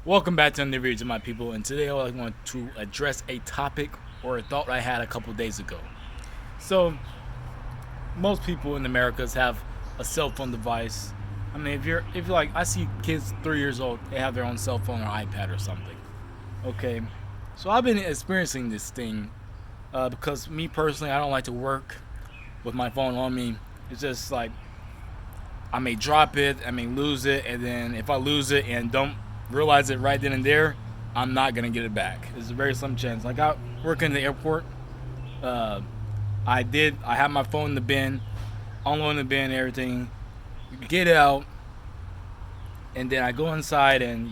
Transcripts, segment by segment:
Welcome back to another video, my people. And today I want to address a topic or a thought I had a couple days ago. So, most people in the Americas have a cell phone device. I mean, if you're like, I see kids 3 years old, they have their own cell phone or iPad or something. Okay, so I've been experiencing this thing because me personally, I don't like to work with my phone on me. It's just like I may drop it, I may lose it, and then if I lose it and don't realize it right then and there, I'm not gonna get it back. There's a very slim chance. Like I work in the airport. Uh, I have my phone in the bin, unloading the bin, and everything. Get out, and then I go inside, and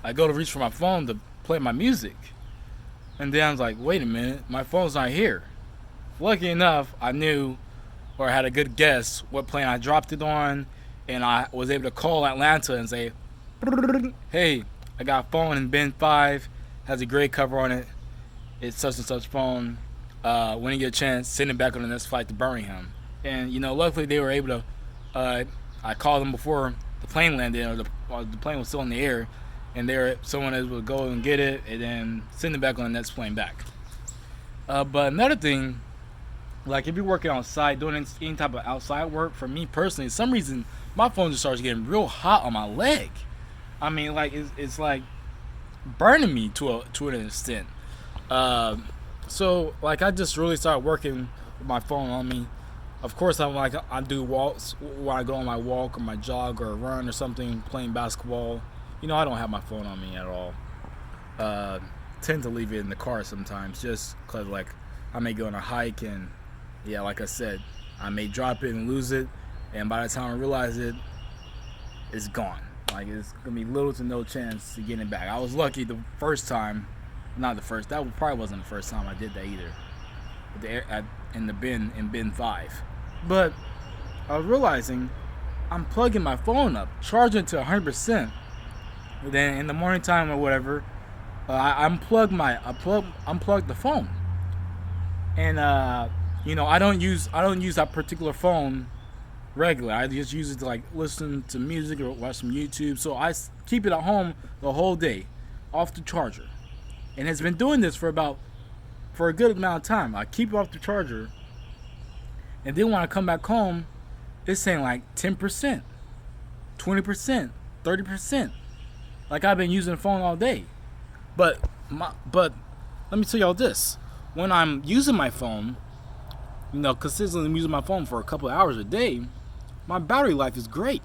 I go to reach for my phone to play my music, and then I was like, wait a minute, my phone's not here. Lucky enough, I knew or had a good guess what plane I dropped it on, and I was able to call Atlanta and say, hey, I got a phone in bin 5, has a gray cover on it, it's such and such phone. When you get a chance, send it back on the next flight to Birmingham. And luckily they were able to. I called them before the plane landed, or the plane was still in the air, and someone was able to go and get it and then send it back on the next plane back. But another thing, like if you're working on site, doing any type of outside work, for me personally, for some reason my phone just starts getting real hot on my leg. I mean, like it's like burning me to an extent. So like I just really started working with my phone on me. Of course, I do walks when I go on my walk or my jog or run or something, playing basketball. I don't have my phone on me at all. Tend to leave it in the car sometimes, just cause like I may go on a hike and yeah, like I said, I may drop it and lose it, and by the time I realize it, it's gone. Like it's gonna be little to no chance to get it back. I was lucky the first time, not the first. That probably wasn't the first time I did that either. In bin 5, but I was realizing I'm plugging my phone up, charging it to 100%. Then in the morning time or whatever, I unplug the phone, and I don't use that particular phone regularly. I just use it to like listen to music or watch some YouTube. So I keep it at home the whole day, off the charger, and it's been doing this for a good amount of time. I keep it off the charger, and then when I come back home, it's saying like 10%, 20%, 30%. Like I've been using the phone all day. But let me tell y'all this: when I'm using my phone, consistently using my phone for a couple of hours a day, my battery life is great.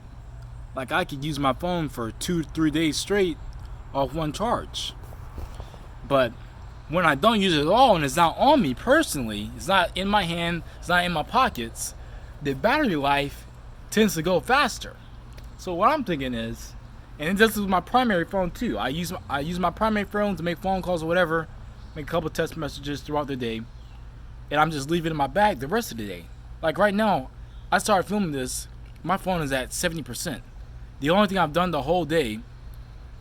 Like I could use my phone for 2 to 3 days straight off one charge. But when I don't use it at all and it's not on me personally, it's not in my hand, it's not in my pockets, the battery life tends to go faster. So what I'm thinking is, and this is my primary phone too. I use my primary phone to make phone calls or whatever, make a couple text messages throughout the day, and I'm just leaving it in my bag the rest of the day. Like right now, I started filming this, my phone is at 70%. The only thing I've done the whole day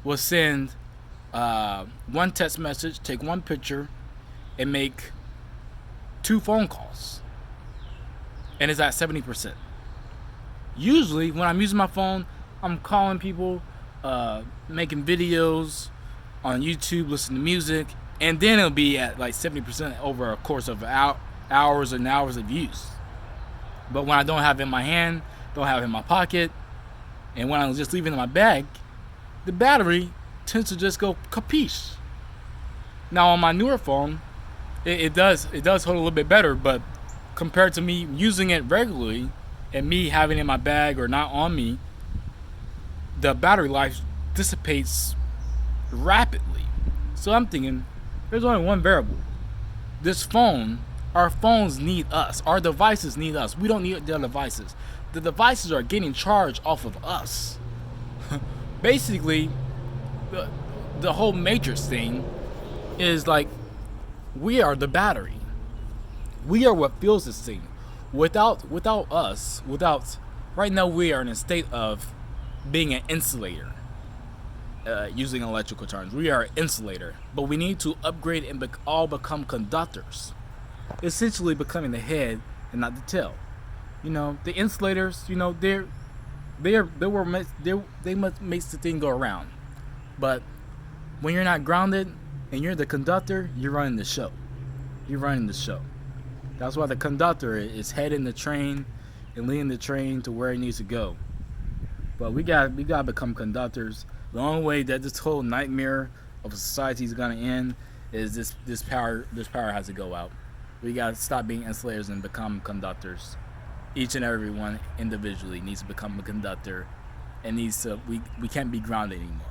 was send one text message, take one picture, and make 2 phone calls, and it's at 70%. Usually when I'm using my phone, I'm calling people, making videos on YouTube, listening to music, and then it'll be at like 70% over a course of hours and hours of use. But when I don't have it in my hand, don't have it in my pocket, and when I'm just leaving it in my bag, the battery tends to just go capiche. Now on my newer phone, it does hold a little bit better, but compared to me using it regularly and me having it in my bag or not on me, the battery life dissipates rapidly. So I'm thinking, there's only one variable. This phone, our phones need us. Our devices need us. We don't need the devices. The devices are getting charged off of us. Basically, the whole Matrix thing is like, we are the battery. We are what fuels this thing. Without us, right now we are in a state of being an insulator. Using electrical terms, we are an insulator, but we need to upgrade and all become conductors. Essentially becoming the head and not the tail. The insulators, they must make the thing go around. But when you're not grounded and you're the conductor, you're running the show. You're running the show. That's why the conductor is heading the train and leading the train to where it needs to go. But we got to become conductors. The only way that this whole nightmare of society is gonna end is this power has to go out. We got to stop being insulators and become conductors. Each and every one individually needs to become a conductor, and needs to we can't be grounded anymore.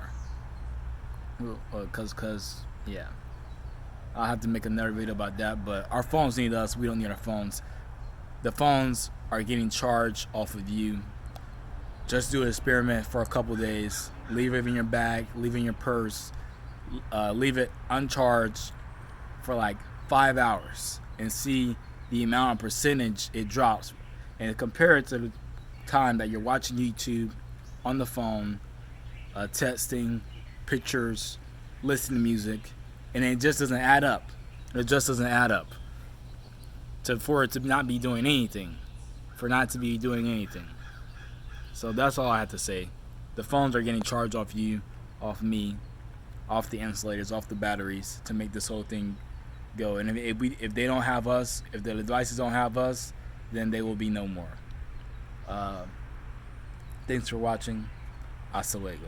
Cause yeah, I'll have to make another video about that. But our phones need us. We don't need our phones. The phones are getting charged off of you. Just do an experiment for a couple days. Leave it in your bag. Leave it in your purse. Leave it uncharged for like 5 hours and see the amount of percentage it drops. And compare it to the time that you're watching YouTube on the phone, texting, pictures, listening to music, and it just doesn't add up. It just doesn't add up. For it to not be doing anything. For not to be doing anything. So that's all I have to say. The phones are getting charged off you, off me, off the insulators, off the batteries to make this whole thing go. And if they don't have us, if the devices don't have us, then they will be no more. Thanks for watching. Hasta luego.